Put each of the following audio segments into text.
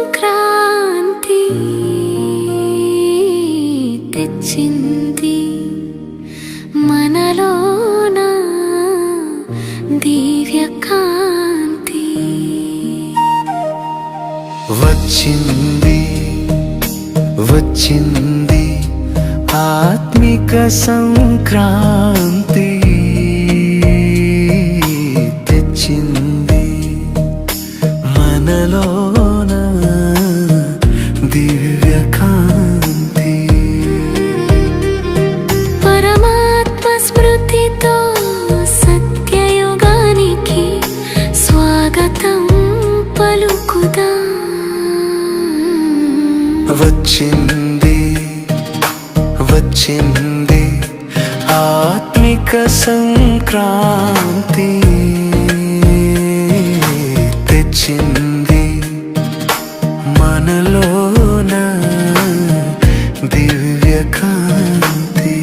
సంక్రాంతి తెచ్చింది మనలోన దివ్యకాంతి. వచ్చింది వచ్చింది ఆత్మిక సంక్రాంతి, తెచ్చింది మనలోన దివ్యకాంతి. పరమాత్మ స్మృతితో సత్యయుగానికి స్వాగతం పలుకుదా. వచ్చింది వచ్చింది ఆత్మిక సంక్రాంతి, తెచ్చింది మనలోన దివ్యకాంతి.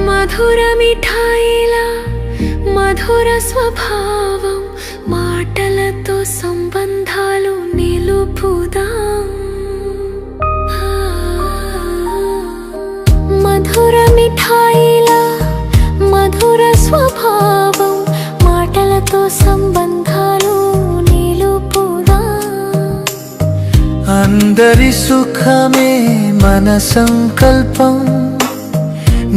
మధుర మిఠాయిలా మధుర స్వభావం, మాటలతో సంబంధాలు నిలుపుదాం. మధుర మిఠాయిలా మధుర స్వభావం, మాటలతో సంబంధాలు నిలుపుదాం. అందరి సుఖమే మన సంకల్పం,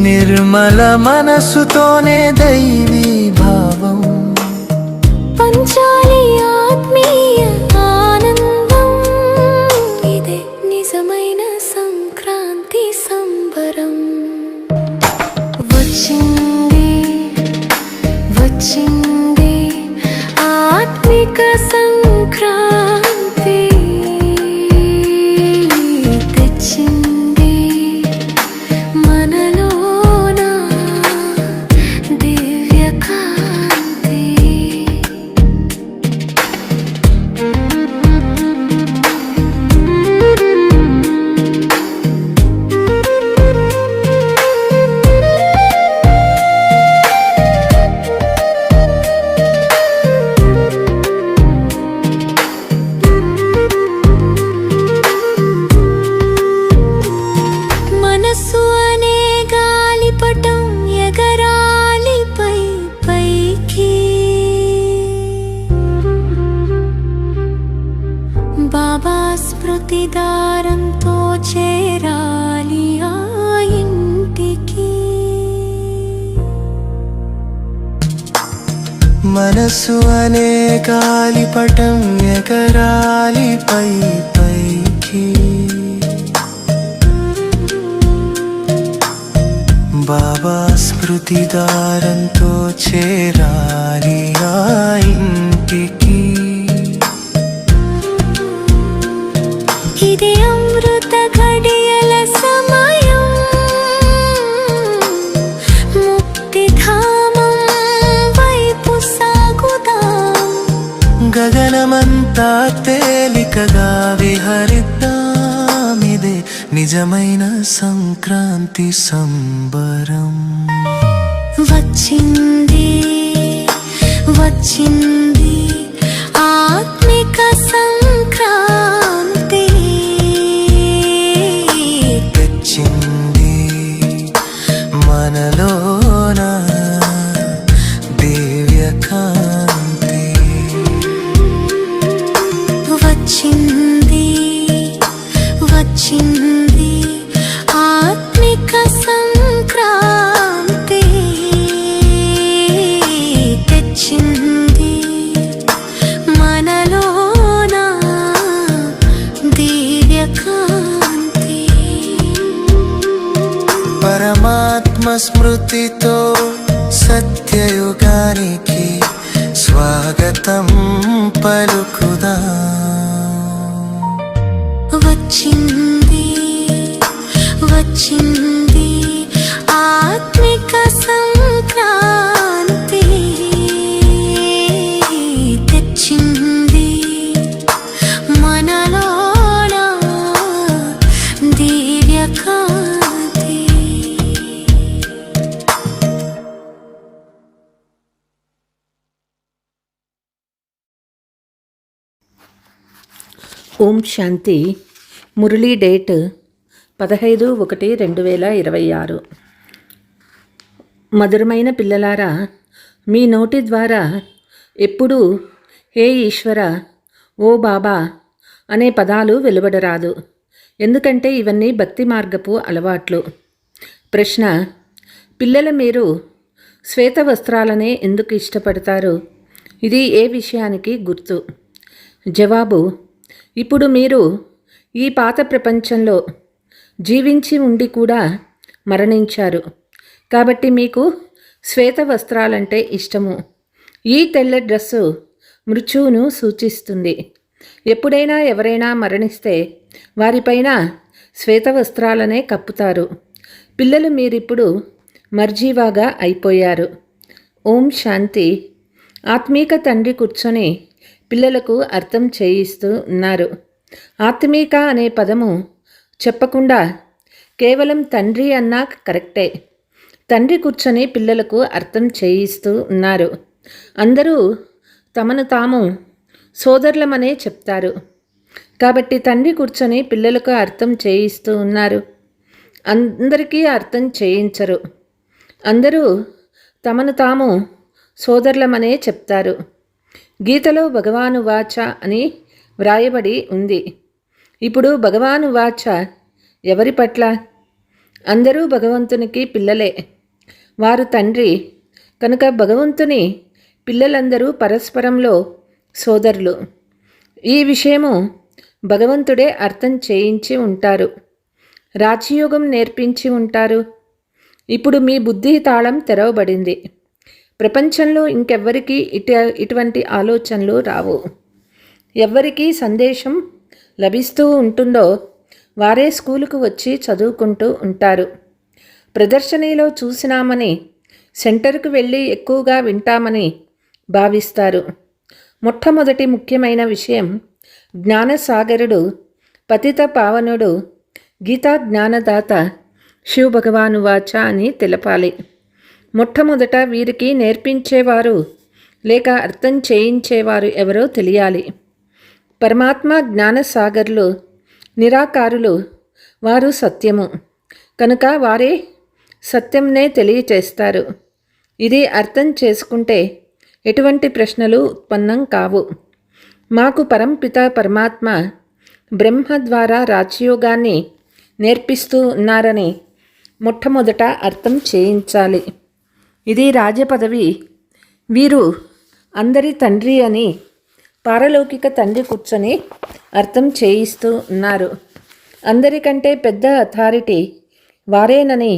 నిర్మల మనసుతోనే దైవీ భావం. పంచాలి ఆత్మీయ ఆనందం, ఇదే నిజమైన సంక్రాంతి సంబరం. వచ్చింది వచ్చింది ఆత్మిక సంక్రాంతి, తెచ్చింది మనలోన దివ్యకాంతి. మనసు అనే గాలిపటం ఎగరాలి పై పైకి, బాబా స్మృతి దారంతో చేరాలి ఆ ఇంటికి. మనసు అనే గాలిపటం ఎగరాలి పై పైకి, బాబా స్మృతి దారంతో చేరాలి ఆ ఇంటికి. ఇది అమృత ఘడియల సమయం, ముక్తిధామం వైపు సాగుదాం. గగనమంతా తేలికగా విహరిద్దాం, ఇదే నిజమైన సంక్రాంతి సంబరం. వచ్చింది వచ్చింది ఆత్మిక సంక్రాంతి, తెచ్చింది మనలోన దివ్యకాంతి. వచ్చింది వచ్చింది ఆత్మిక సంక్రాంతి, తెచ్చింది మనలోన దివ్యకాంతి. పరమాత్మ స్మృతితో సత్యయుగానికి స్వాగతం పలుకుదా. వచ్చింది వచ్చింది ఆత్మిక ఓం శాంతి. మురళీ డేట్ 15/1/2026. మధురమైన పిల్లలారా, మీ నోటి ద్వారా ఎప్పుడూ హే ఈశ్వర, ఓ బాబా అనే పదాలు వెలువడరాదు. ఎందుకంటే ఇవన్నీ భక్తి మార్గపు అలవాట్లు. ప్రశ్న: పిల్లల మీరు శ్వేత వస్త్రాలనే ఎందుకు ఇష్టపడతారు? ఇది ఏ విషయానికి గుర్తు? జవాబు: ఇప్పుడు మీరు ఈ పాత ప్రపంచంలో జీవించి ఉండి కూడా మరణించారు కాబట్టి మీకు శ్వేత వస్త్రాలంటే ఇష్టము. ఈ తెల్ల డ్రెస్సు మృత్యువును సూచిస్తుంది. ఎప్పుడైనా ఎవరైనా మరణిస్తే వారిపైన శ్వేత వస్త్రాలనే కప్పుతారు. పిల్లలు మీరిప్పుడు మర్జీవాగా అయిపోయారు. ఓం శాంతి. ఆత్మీక తండ్రి కూర్చొని పిల్లలకు అర్థం చేయిస్తూ ఉన్నారు. ఆత్మీక అనే పదము చెప్పకుండా కేవలం తండ్రి అన్నా కరెక్టే. తండ్రి కూర్చొని పిల్లలకు అర్థం చేయిస్తూ ఉన్నారు. అందరూ తమను తాము సోదరులమనే చెప్తారు కాబట్టి తండ్రి కూర్చొని పిల్లలకు అర్థం చేయిస్తూ ఉన్నారు. అందరికీ అర్థం చేయించరు. అందరూ తమను తాము సోదరులమనే చెప్తారు. గీతలో భగవాను వాచ అని వ్రాయబడి ఉంది. ఇప్పుడు భగవాను వాచ ఎవరి పట్ల? అందరూ భగవంతునికి పిల్లలే. వారు తండ్రి కనుక భగవంతుని పిల్లలందరూ పరస్పరంలో సోదరులు. ఈ విషయము భగవంతుడే అర్థం చేయించి ఉంటారు. రాజయోగం నేర్పించి ఉంటారు. ఇప్పుడు మీ బుద్ధి తాళం తెరవబడింది. ప్రపంచంలో ఇంకెవ్వరికీ ఇటువంటి ఆలోచనలు రావు. ఎవ్వరికీ సందేశం లభిస్తూ ఉంటుందో వారే స్కూలుకు వచ్చి చదువుకుంటూ ఉంటారు. ప్రదర్శనలో చూసినామని సెంటర్కు వెళ్ళి ఎక్కువగా వింటామని భావిస్తారు. మొట్టమొదటి ముఖ్యమైన విషయం జ్ఞానసాగరుడు, పతిత పావనుడు, గీతా జ్ఞానదాత శివ భగవాను వాచ అని తెలపాలి. మొట్టమొదట వీరికి నేర్పించేవారు లేక అర్థం చేయించేవారు ఎవరో తెలియాలి. పరమాత్మ జ్ఞానసాగర్లు నిరాకారులు. వారు సత్యము కనుక వారే సత్యంనే తెలియచేస్తారు. ఇది అర్థం చేసుకుంటే ఎటువంటి ప్రశ్నలు ఉత్పన్నం కావు. మాకు పరంపిత పరమాత్మ బ్రహ్మ ద్వారా రాజయోగాన్ని నేర్పిస్తూ ఉన్నారని మొట్టమొదట అర్థం చేయించాలి. ఇది రాజపదవి. వీరు అందరి తండ్రి అని పారలౌకిక తండ్రి కూర్చొని అర్థం చేయిస్తూ ఉన్నారు. అందరికంటే పెద్ద అథారిటీ వారేనని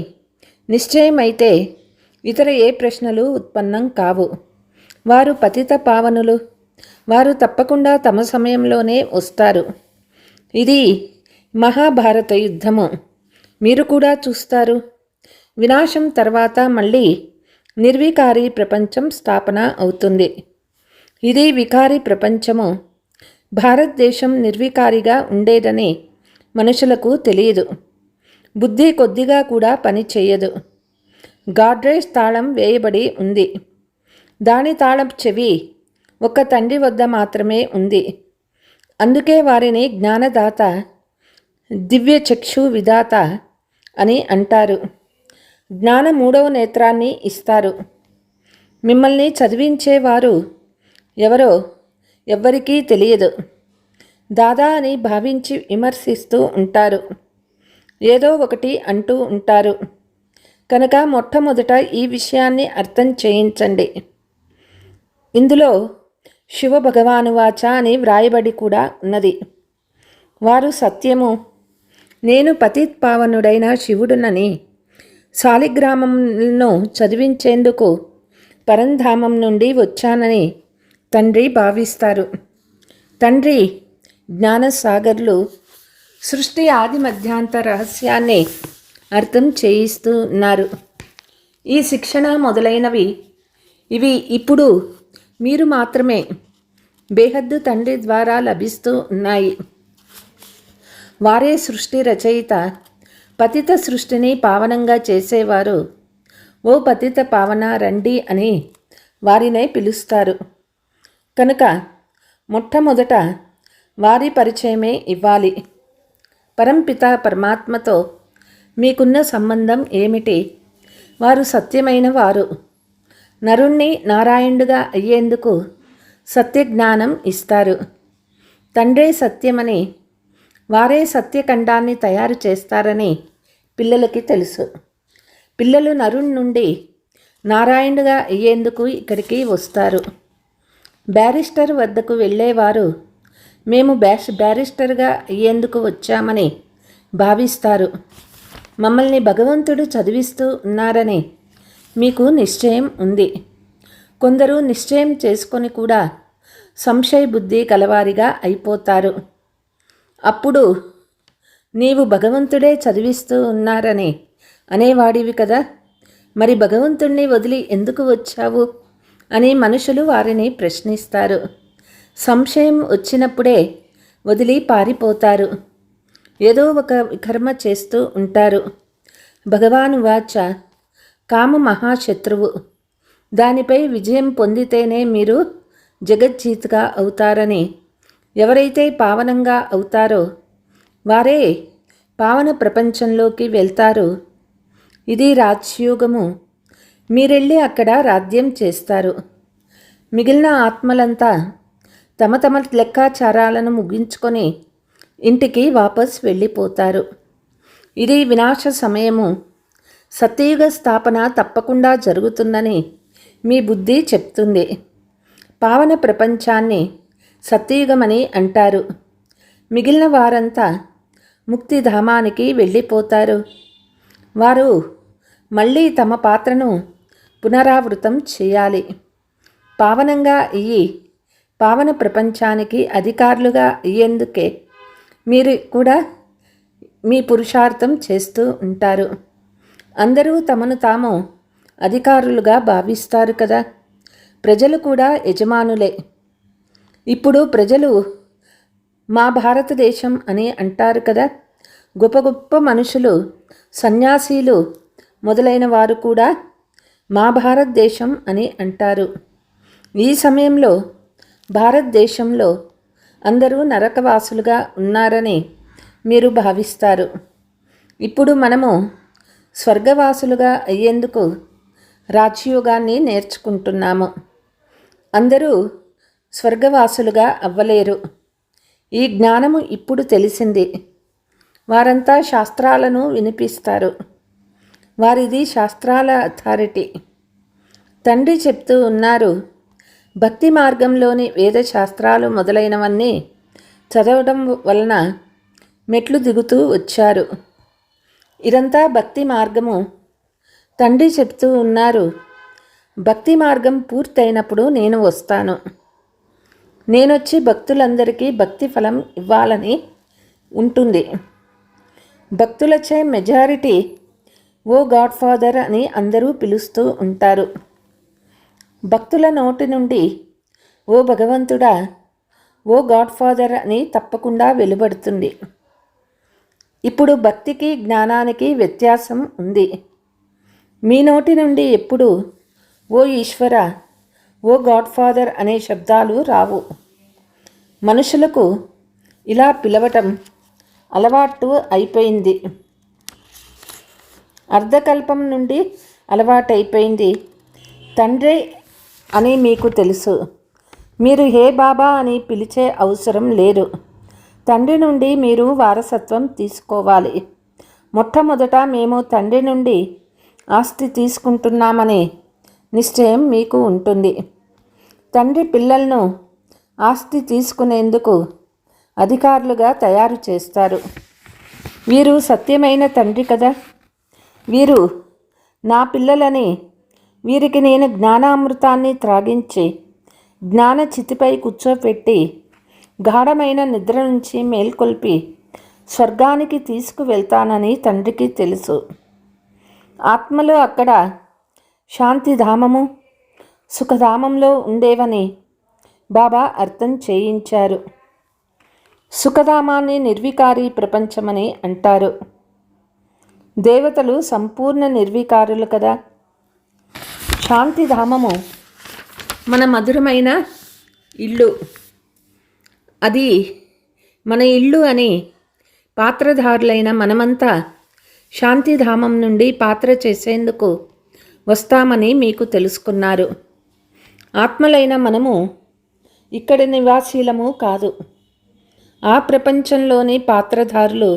నిశ్చయమైతే ఇతర ఏ ప్రశ్నలు ఉత్పన్నం కావు. వారు పతిత పావనులు. వారు తప్పకుండా తమ సమయంలోనే వస్తారు. ఇది మహాభారత యుద్ధము. మీరు కూడా చూస్తారు. వినాశం తర్వాత మళ్ళీ నిర్వికారి ప్రపంచం స్థాపన అవుతుంది. ఇది వికారి ప్రపంచము. భారతదేశం నిర్వికారిగా ఉండేదని మనుషులకు తెలియదు. బుద్ధి కొద్దిగా కూడా పని చేయదు. గాడ్రేజ్ తాళం వేయబడి ఉంది. దాని తాళం చెవి ఒక తండ్రి వద్ద మాత్రమే ఉంది. అందుకే వారిని జ్ఞానదాత, దివ్య చక్షు విధాత అని అంటారు. జ్ఞాన మూడవ నేత్రాన్ని ఇస్తారు. మిమ్మల్ని చదివించేవారు ఎవరో ఎవ్వరికీ తెలియదు. దాదా అని భావించి విమర్శిస్తూ ఉంటారు. ఏదో ఒకటి అంటూ ఉంటారు. కనుక మొట్టమొదట ఈ విషయాన్ని అర్థం చేయించండి. ఇందులో శివ భగవాను వాచ అని వ్రాయబడి కూడా ఉన్నది. వారు సత్యము. నేను పతిత్ పావనుడైన శివుడునని శాలిగ్రామంను చదివించేందుకు పరంధామం నుండి వచ్చానని తండ్రి భావిస్తారు. తండ్రి జ్ఞానసాగర్లు సృష్టి ఆది మధ్యాంత రహస్యాన్ని అర్థం చేయిస్తూ ఉన్నారు. ఈ శిక్షణ మొదలైనవి ఇవి ఇప్పుడు మీరు మాత్రమే బేహద్దు తండ్రి ద్వారా లభిస్తూ ఉన్నాయి. వారే సృష్టి రచయిత. పతిత సృష్టిని పావనంగా చేసేవారు. ఓ పతిత పావన రండి అని వారినే పిలుస్తారు. కనుక మొట్టమొదట వారి పరిచయమే ఇవ్వాలి. పరంపిత పరమాత్మతో మీకున్న సంబంధం ఏమిటి? వారు సత్యమైన వారు. నరుణ్ణి నారాయణుడుగా అయ్యేందుకు సత్యజ్ఞానం ఇస్తారు. తండ్రే సత్యమని, వారే సత్యఖండాన్ని తయారు చేస్తారని పిల్లలకి తెలుసు. పిల్లలు నరుణ్ నుండి నారాయణుడుగా అయ్యేందుకు ఇక్కడికి వస్తారు. బ్యారిస్టర్ వద్దకు వెళ్ళేవారు మేము బ్యారిస్టర్గా అయ్యేందుకు వచ్చామని భావిస్తారు. మమ్మల్ని భగవంతుడు చదివిస్తూ ఉన్నారని మీకు నిశ్చయం ఉంది. కొందరు నిశ్చయం చేసుకొని కూడా సంశయ బుద్ధి కలవారిగా అయిపోతారు. అప్పుడు నీవు భగవంతుడే చదివిస్తూ ఉన్నారని అనేవాడివి కదా, మరి భగవంతుణ్ణి వదిలి ఎందుకు వచ్చావు అని మనుషులు వారిని ప్రశ్నిస్తారు. సంశయం వచ్చినప్పుడే వదిలి పారిపోతారు. ఏదో ఒక కర్మ చేస్తూ ఉంటారు. భగవాను వాచ కామ మహాశత్రువు. దానిపై విజయం పొందితేనే మీరు జగజ్జీత్గా అవుతారని, ఎవరైతే పావనంగా అవుతారో వారే పావన ప్రపంచంలోకి వెళ్తారు. ఇది రాజ్యోగము. మీరెళ్ళి అక్కడ రాజ్యం చేస్తారు. మిగిలిన ఆత్మలంతా తమ తమ లెక్కాచారాలను ముగించుకొని ఇంటికి వాపస్ వెళ్ళిపోతారు. ఇది వినాశ సమయము. సత్యయుగ స్థాపన తప్పకుండా జరుగుతుందని మీ బుద్ధి చెప్తుంది. పావన ప్రపంచాన్ని సత్యయుగమని అంటారు. మిగిలిన వారంతా ముక్తిధామానికి వెళ్ళిపోతారు. వారు మళ్ళీ తమ పాత్రను పునరావృతం చేయాలి. పావనంగా అయ్యి పావన ప్రపంచానికి అధికారులుగా అయ్యేందుకే మీరు కూడా మీ పురుషార్థం చేస్తూ ఉంటారు. అందరూ తమను తాము అధికారులుగా భావిస్తారు కదా. ప్రజలు కూడా యజమానులే. ఇప్పుడు ప్రజలు మా భారతదేశం అని అంటారు కదా. గొప్ప గొప్ప మనుషులు, సన్యాసీలు మొదలైన వారు కూడా మా భారతదేశం అని అంటారు. ఈ సమయంలో భారతదేశంలో అందరూ నరకవాసులుగా ఉన్నారని మీరు భావిస్తారు. ఇప్పుడు మనము స్వర్గవాసులుగా అయ్యేందుకు రాజయోగాన్ని నేర్చుకుంటున్నాము. అందరూ స్వర్గవాసులుగా అవ్వలేరు. ఈ జ్ఞానము ఇప్పుడు తెలిసింది. వారంతా శాస్త్రాలను వినిపిస్తారు. వారిది శాస్త్రాల అథారిటీ. తండ్రి చెప్తూ ఉన్నారు, భక్తి మార్గంలోని వేద శాస్త్రాలు మొదలైనవన్నీ చదవడం వలన మెట్లు దిగుతూ వచ్చారు. ఇదంతా భక్తి మార్గము. తండ్రి చెప్తూ ఉన్నారు, భక్తి మార్గం పూర్తయినప్పుడు నేను వస్తాను. నేనొచ్చి భక్తులందరికీ భక్తి ఫలం ఇవ్వాలని ఉంటుంది. భక్తులచే మెజారిటీ ఓ గాడ్ ఫాదర్ అని అందరూ పిలుస్తూ ఉంటారు. భక్తుల నోటి నుండి ఓ భగవంతుడా, ఓ గాడ్ ఫాదర్ అని తప్పకుండా వెలువడుతుంది. ఇప్పుడు భక్తికి జ్ఞానానికి వ్యత్యాసం ఉంది. మీ నోటి నుండి ఎప్పుడు ఓ ఈశ్వర, ఓ గాడ్ ఫాదర్ అనే శబ్దాలు రావు. మనుషులకు ఇలా పిలవటం అలవాటు అయిపోయింది. అర్ధకల్పం నుండి అలవాటైపోయింది. తండ్రి అని మీకు తెలుసు. మీరు హే బాబా అని పిలిచే అవసరం లేదు. తండ్రి నుండి మీరు వారసత్వం తీసుకోవాలి. మొట్టమొదట మేము తండ్రి నుండి ఆస్తి తీసుకుంటున్నామనే నిశ్చయం మీకు ఉంటుంది. తండ్రి పిల్లలను ఆస్తి తీసుకునేందుకు అధికారులుగా తయారు చేస్తారు. వీరు సత్యమైన తండ్రి కదా. వీరు నా పిల్లలని, వీరికి నేను జ్ఞానామృతాన్ని త్రాగించి జ్ఞాన చితిపై కూర్చోపెట్టి గాఢమైన నిద్ర నుంచి మేల్కొల్పి స్వర్గానికి తీసుకువెళ్తానని తండ్రికి తెలుసు. ఆత్మలు అక్కడ శాంతిధామము, సుఖధామంలో ఉండేవని బాబా అర్థం చేయించారు. సుఖధామాన్ని నిర్వికారి ప్రపంచమని అంటారు. దేవతలు సంపూర్ణ నిర్వికారులు కదా. శాంతిధామము మన మధురమైన ఇల్లు. అది మన ఇల్లు అని పాత్రధారులైన మనమంతా శాంతిధామం నుండి పాత్ర చేసేందుకు వస్తామని మీకు తెలుసుకున్నారు. ఆత్మలైన మనము ఇక్కడి నివాసీలము కాదు. ఆ ప్రపంచంలోని పాత్రధారులు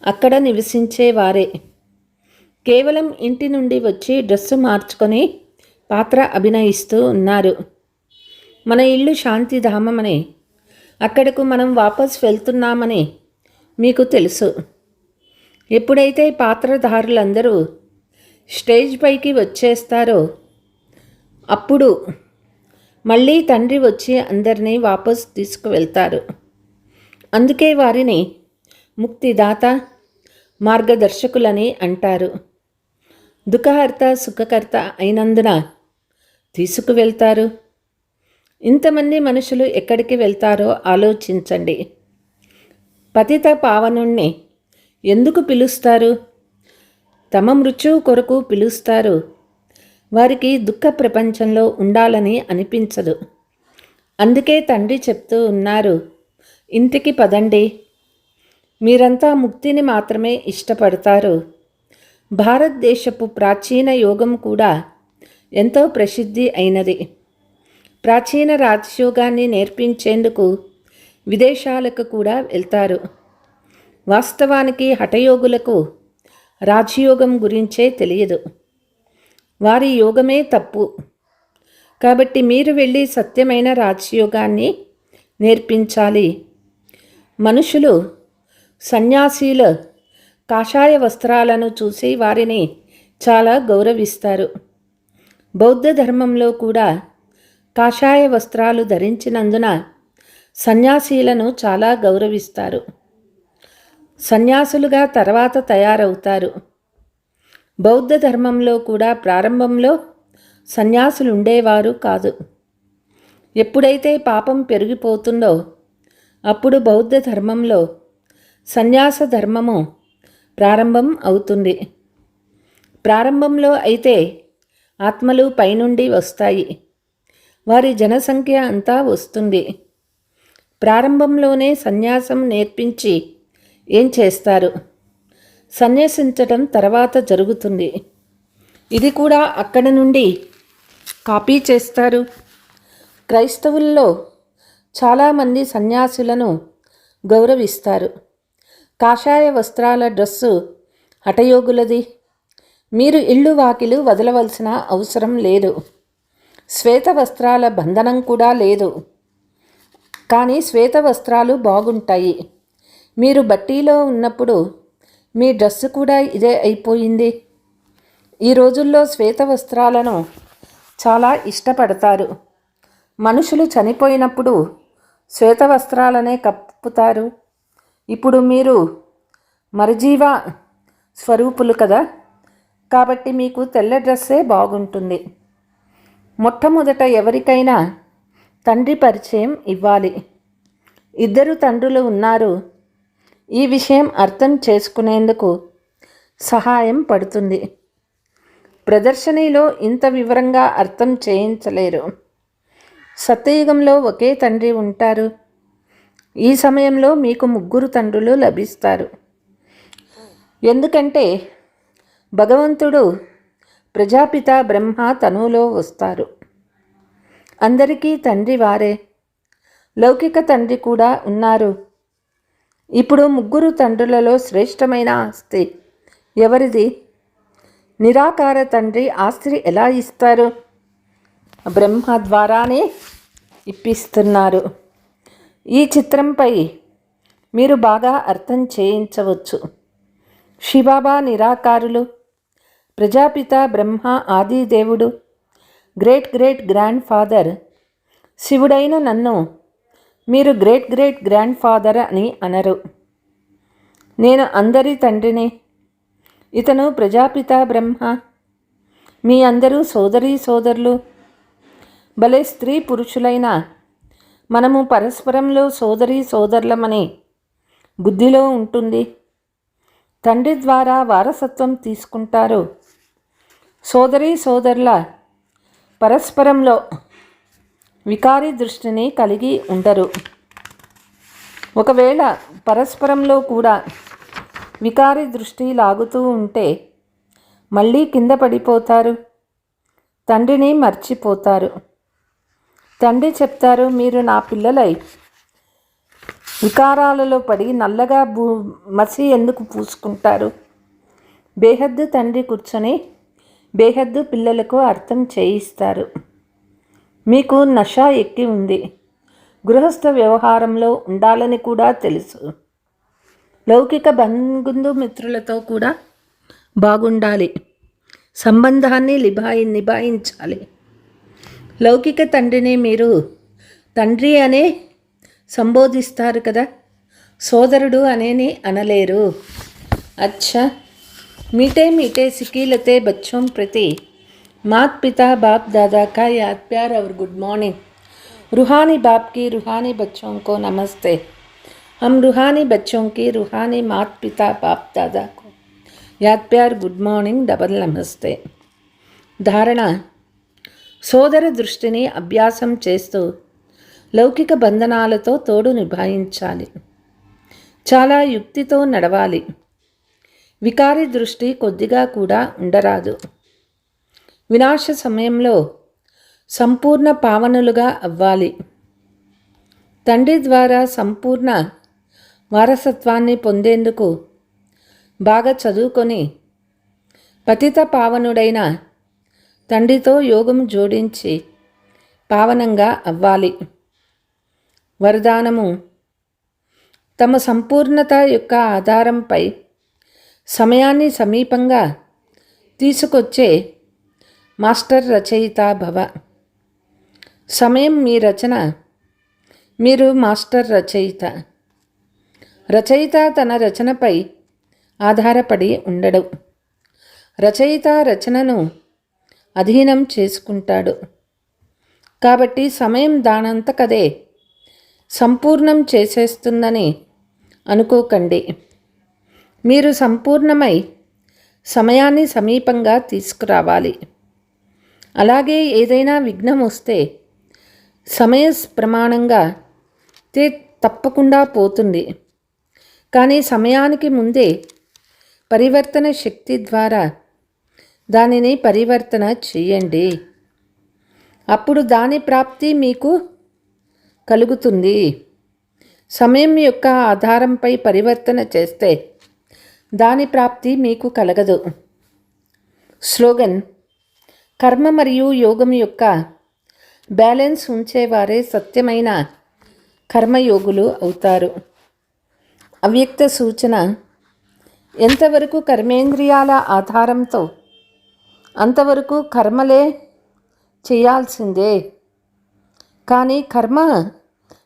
అక్కడ నివసించేవారే. కేవలం ఇంటి నుండి వచ్చి డ్రెస్సు మార్చుకొని పాత్ర అభినయిస్తూ ఉన్నారు. మన ఇల్లు శాంతిధామమని, అక్కడకు మనం వాపస్ వెళ్తున్నామని మీకు తెలుసు. ఎప్పుడైతే పాత్రధారులందరూ స్టేజ్ పైకి వచ్చేస్తారో అప్పుడు మళ్ళీ తండ్రి వచ్చి అందరినీ వాపస్ తీసుకువెళ్తారు. అందుకే వారిని ముక్తిదాత, మార్గదర్శకులని అంటారు. దుఃఖహర్త, సుఖకర్త అయినందున తీసుకువెళ్తారు. ఇంతమంది మనుషులు ఎక్కడికి వెళ్తారో ఆలోచించండి. పతిత పావనుణ్ణి ఎందుకు పిలుస్తారు? తమ మృత్యువు కొరకు పిలుస్తారు. వారికి దుఃఖ ప్రపంచంలో ఉండాలని అనిపించదు. అందుకే తండ్రి చెప్తూ ఉన్నారు, ఇంటికి పదండి. మీరంతా ముక్తిని మాత్రమే ఇష్టపడతారు. భారతదేశపు ప్రాచీన యోగం కూడా ఎంతో ప్రసిద్ధి అయినది. ప్రాచీన రాజయోగాన్ని నేర్పించేందుకు విదేశాలకు కూడా వెళ్తారు. వాస్తవానికి హఠయోగులకు రాజయోగం గురించే తెలియదు. వారి యోగమే తప్పు. కాబట్టి మీరు వెళ్ళి సత్యమైన రాజయోగాన్ని నేర్పించాలి. మనుషులు సన్యాసీల కాషాయ వస్త్రాలను చూసి వారిని చాలా గౌరవిస్తారు. బౌద్ధ ధర్మంలో కూడా కాషాయ వస్త్రాలు ధరించినందున సన్యాసీలను చాలా గౌరవిస్తారు. సన్యాసులుగా తర్వాత తయారవుతారు. బౌద్ధ ధర్మంలో కూడా ప్రారంభంలో సన్యాసులు ఉండేవారు కాదు. ఎప్పుడైతే పాపం పెరిగిపోతుందో అప్పుడు బౌద్ధ ధర్మంలో సన్యాస ధర్మము ప్రారంభం అవుతుంది. ప్రారంభంలో అయితే ఆత్మలు పైనుండి వస్తాయి. వారి జనసంఖ్య అంతా వస్తుంది. ప్రారంభంలోనే సన్యాసం నేర్పించి ఏం చేస్తారు? సన్యసించటం తర్వాత జరుగుతుంది. ఇది కూడా అక్కడి నుండి కాపీ చేస్తారు. క్రైస్తవుల్లో చాలామంది సన్యాసులను గౌరవిస్తారు. కాషాయ వస్త్రాల డ్రెస్సు హఠయోగులది. మీరు ఇళ్ళు వాకిలు వదలవలసిన అవసరం లేదు. శ్వేత వస్త్రాల బంధనం కూడా లేదు. కానీ శ్వేత వస్త్రాలు బాగుంటాయి. మీరు బట్టీలో ఉన్నప్పుడు మీ డ్రెస్సు కూడా ఇదే అయిపోయింది. ఈ రోజుల్లో శ్వేత వస్త్రాలను చాలా ఇష్టపడతారు. మనుషులు చనిపోయినప్పుడు శ్వేత వస్త్రాలనే కప్పుతారు. ఇప్పుడు మీరు మరజీవ స్వరూపులు కదా, కాబట్టి మీకు తెల్ల డ్రెస్సే బాగుంటుంది. మొట్టమొదట ఎవరికైనా తండ్రి పరిచయం ఇవ్వాలి. ఇద్దరు తండ్రులు ఉన్నారు. ఈ విషయం అర్థం చేసుకునేందుకు సహాయం పడుతుంది. ప్రదర్శనలో ఇంత వివరంగా అర్థం చేయించలేరు. సత్యయుగంలో ఒకే తండ్రి ఉంటారు. ఈ సమయంలో మీకు ముగ్గురు తండ్రులు లభిస్తారు. ఎందుకంటే భగవంతుడు ప్రజాపిత బ్రహ్మ తనువులో వస్తారు. అందరికీ తండ్రి వారే. లౌకిక తండ్రి కూడా ఉన్నారు. ఇప్పుడు ముగ్గురు తండ్రులలో శ్రేష్టమైన ఆస్తి ఎవరిది? నిరాకార తండ్రి ఆస్తి ఎలా ఇస్తారు? బ్రహ్మ ద్వారానే ఇప్పిస్తున్నారు. ఈ చిత్రంపై మీరు బాగా అర్థం చేయించవచ్చు. శివబాబా నిరాకారులు, ప్రజాపిత బ్రహ్మ ఆదిదేవుడు, గ్రేట్ గ్రేట్ గ్రాండ్ ఫాదర్. శివుడైన నన్ను మీరు గ్రేట్ గ్రేట్ గ్రాండ్ ఫాదర్ అని అనరు. నేను అందరి తండ్రిని. ఇతను ప్రజాపిత బ్రహ్మ. మీ అందరూ సోదరీ సోదరులు. భలే స్త్రీ పురుషులైన మనము పరస్పరంలో సోదరీ సోదరులమని బుద్ధిలో ఉంటుంది. తండ్రి ద్వారా వారసత్వం తీసుకుంటారు. సోదరీ సోదరుల పరస్పరంలో వికారి దృష్టిని కలిగి ఉండరు. ఒకవేళ పరస్పరంలో కూడా వికారి దృష్టి లాగుతూ ఉంటే మళ్ళీ కింద పడిపోతారు, తండ్రిని మర్చిపోతారు. తండ్రి చెప్తారు, మీరు నా పిల్లలై వికారాలలో పడి నల్లగా మసి ఎందుకు పూసుకుంటారు? బేహద్దు తండ్రి కూర్చొని బేహద్దు పిల్లలకు అర్థం చేయిస్తారు. మీకు నష ఎక్కి ఉంది, గృహస్థ వ్యవహారంలో ఉండాలని కూడా తెలుసు. లౌకిక బంధుమిత్రులతో కూడా బాగుండాలి, సంబంధాన్ని నిభాయించాలి. లౌకిక తండ్రిని మీరు తండ్రి అనే సంబోధిస్తారు కదా, సోదరుడు అనేని అనలేరు. అచ్చా, मीठे मीठे सिकीलते बच्चों प्रति मात पिता बाप दादा का याद प्यार और गुड मॉर्निंग. रूहानी बाप की रूहानी बच्चों को नमस्ते. हम रूहानी बच्चों की रूहानी मात पिता बाप दादा को याद प्यार गुड मॉर्निंग डबल नमस्ते. ధారణ: సోదర దృష్టిని అభ్యాసం చేస్తూ లౌకిక బంధనాలతో తోడు నిభాయించాలి. చాలా యుక్తితో నడవాలి. వికారి దృష్టి కొద్దిగా కూడా ఉండరాదు. వినాశ సమయంలో సంపూర్ణ పావనులుగా అవ్వాలి. తండ్రి ద్వారా సంపూర్ణ వారసత్వాన్ని పొందేందుకు బాగా చదువుకొని పతిత పావనుడైన తండ్రితో యోగం జోడించి పావనంగా అవ్వాలి. వరదానము: తమ సంపూర్ణత యొక్క ఆధారంపై సమయాన్ని సమీపంగా తీసుకొచ్చే మాస్టర్ రచయిత భవ. సమయం మీ రచన, మీరు మాస్టర్ రచయిత. రచయిత తన రచనపై ఆధారపడి ఉండడు, రచయిత రచనను అధీనం చేసుకుంటాడు. కాబట్టి సమయం దానంతకదే సంపూర్ణం చేసేస్తుందని అనుకోకండి. మీరు సంపూర్ణమై సమయాన్ని సమీపంగా తీసుకురావాలి. అలాగే ఏదైనా విఘ్నం వస్తే సమయ ప్రమాణంగా తప్పకుండా పోతుంది. కానీ సమయానికి ముందే పరివర్తన శక్తి ద్వారా దానిని పరివర్తన చేయండి. అప్పుడు దాని ప్రాప్తి మీకు కలుగుతుంది. సమయం యొక్క ఆధారంపై పరివర్తన చేస్తే దాని ప్రాప్తి మీకు కలగదు. స్లోగన్: కర్మ మరియు యోగం యొక్క బ్యాలెన్స్ ఉంచేవారే సత్యమైన కర్మయోగులు అవుతారు. అవ్యక్త సూచన: ఎంతవరకు కర్మేంద్రియాల ఆధారంతో అంతవరకు కర్మలే చేయాల్సిందే. కానీ కర్మ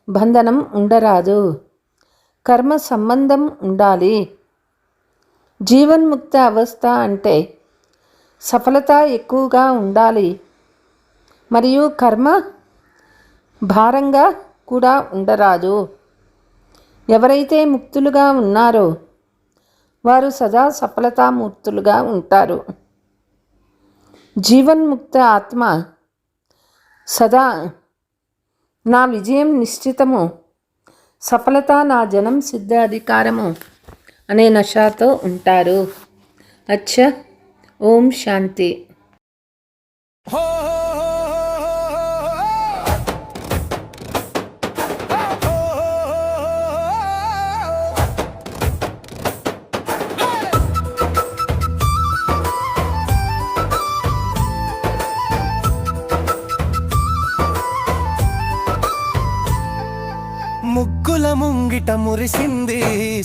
బంధనం ఉండరాదు, కర్మ సంబంధం ఉండాలి. జీవన్ముక్త అవస్థ అంటే సఫలత ఎక్కువగా ఉండాలి మరియు కర్మ భారంగా కూడా ఉండరాదు. ఎవరైతే ముక్తులుగా ఉన్నారో వారు సదా సఫలతామూర్తులుగా ఉంటారు. జీవన్ముక్త ఆత్మ సదా నా విజయం నిశ్చితము, సఫలత నా జనం సిద్ధ అధికారము అనే నషాతో ఉంటారు. అచ్చా, ఓం శాంతి. ముగ్గుల ముంగిట మురిసింది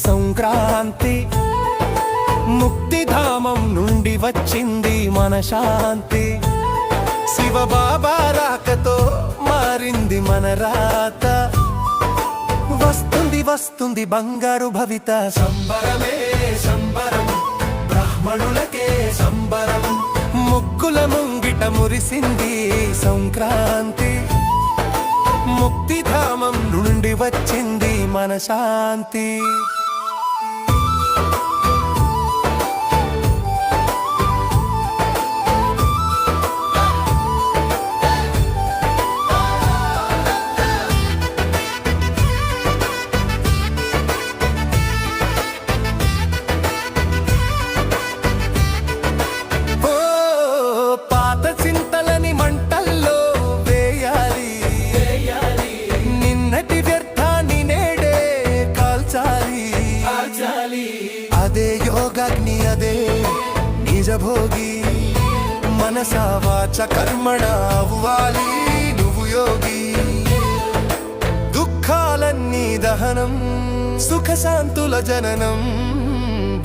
సంక్రాంతి, ముక్తిధామం నుండి వచ్చింది మన శాంతి. శివబాబా రాకతో మారింది మన రాత, వస్తుంది వస్తుంది బంగారు భవిత. సంబరమే సంబరం, బ్రాహ్మణులకే సంబరం. ముగ్గుల ముంగిట మురిసింది సంక్రాంతి, ముక్తిధామం నుండి వచ్చింది మన శాంతి. భోగి మనసా వాచ కర్మణ అవ్వాలి నువ్వు యోగి దుఃఖాలన్నీ దహనం సుఖశాంతుల జననం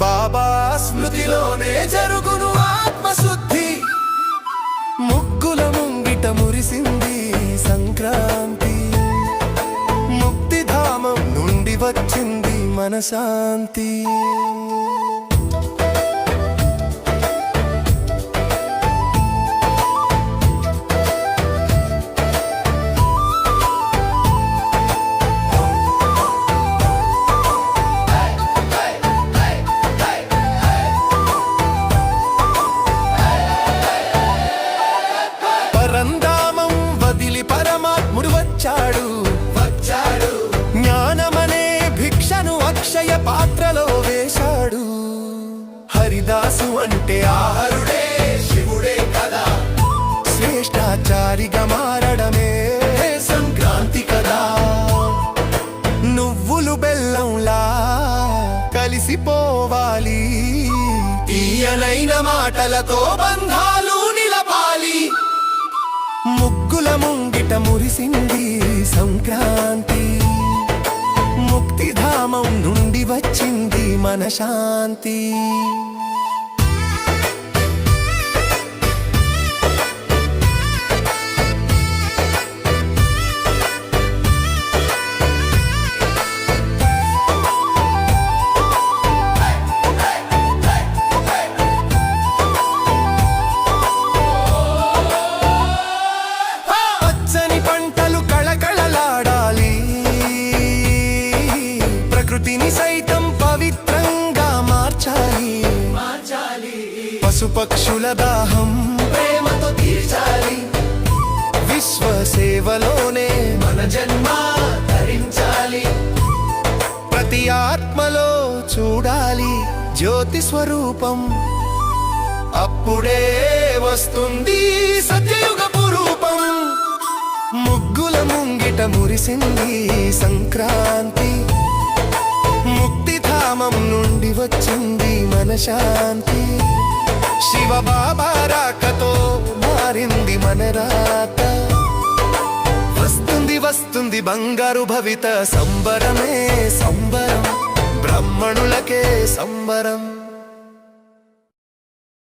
బాబా స్మృతిలోనే జరుగును ఆత్మశుద్ధి ముగ్గుల ముంగిట మురిసింది సంక్రాంతి ముక్తిధామం నుండి వచ్చింది మనశాంతి పరంధామం వదిలి పరమాత్ముడు వచ్చాడు జ్ఞానమనే భిక్షను అక్షయ పాత్రలో వేశాడు హరిదాసు అంటే ఆహరుడే శివుడే కదా శ్రేష్టాచారిగా మారడమే సంక్రాంతి కదా నువ్వులు బెల్లంలా కలిసిపోవాలి తీయనైన మాటలతో బంధాలు నిలపాలి ముగ్గుల ముంగిట మురిసింది సంక్రాంతి ముక్తిధామం నుండి వచ్చింది మనశాంతి పచ్చని పంటలు కళకళలాడాలి ప్రకృతిని సైతం పవిత్రంగా మార్చాలి పశుపక్షుల దాహం ప్రేమతో తీర్చాలి విశ్వ సేవలోనే మన జన్మ ధరించాలి ప్రతి ఆత్మలో చూడాలి జ్యోతి స్వరూపం అప్పుడే వస్తుంది సత్యయుగపు రూపం ముగ్గుల ముంగిట మురిసింది సంక్రాంతి ముక్తిధామం నుండి వచ్చింది మనశాంతి శివ బాబా రాకతో మారింది మన రాత వస్తుంది వస్తుంది బంగారు భవిత సంబరమే సంబరం బ్రాహ్మణులకే సంబరం